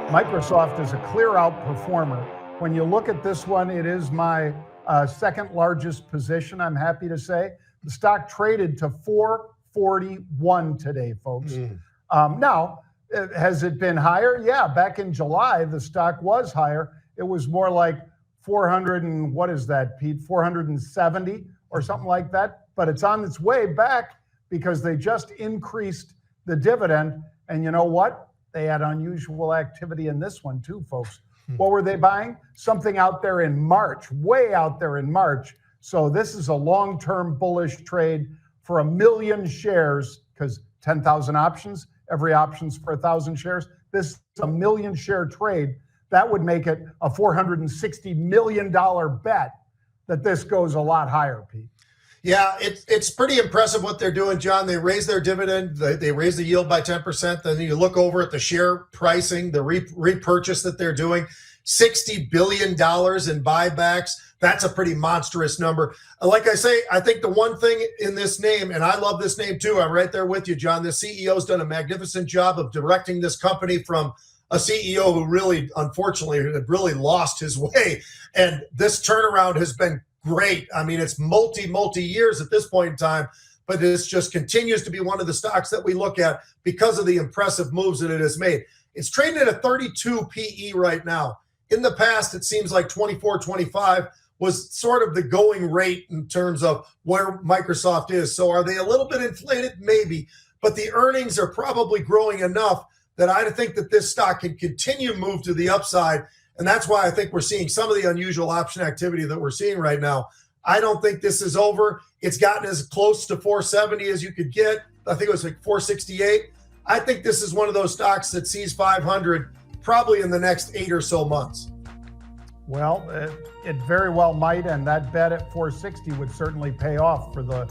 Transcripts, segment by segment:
Microsoft is a clear outperformer. When you look at this one, it is my second largest position, I'm happy to say. The stock traded to 441 today, folks. Now, has it been higher? Yeah, back in July, the stock was higher. It was more like 400 and what is that, Pete? 470 or something like that. But it's on its way back because they just increased the dividend. And you know what? They had unusual activity in this one too, folks. What were they buying? Something out there in March, way out there in March. So this is a long-term bullish trade for 1 million shares because 10,000 options, every option's for 1,000 shares. This is a 1 million share trade. That would make it a $460 million bet that this goes a lot higher, Pete. Yeah, it's pretty impressive what they're doing, John. They raised their dividend. They raised the yield by 10%. Then you look over at the share pricing, the repurchase that they're doing, $60 billion in buybacks. That's a pretty monstrous number. Like I say, I think the one thing in this name, and I love this name too, I'm right there with you, John. The CEO's done a magnificent job of directing this company from a CEO who really, unfortunately, had really lost his way. And this turnaround has been great. I mean, it's multi years at this point in time, but this just continues to be one of the stocks that we look at because of the impressive moves that it has made. It's trading at a 32 PE right now. In the past, it seems like 24, 25 was sort of the going rate in terms of where Microsoft is. So are they a little bit inflated? Maybe, but the earnings are probably growing enough that I think that this stock can continue to move to the upside. And that's why I think we're seeing some of the unusual option activity that we're seeing right now. I don't think this is over. It's gotten as close to 470 as you could get. I think it was like 468. I think this is one of those stocks that sees 500 probably in the next 8 or so months. Well, it very well might, and that bet at 460 would certainly pay off for the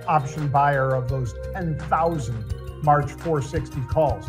option buyer of those 10,000 March 460 calls.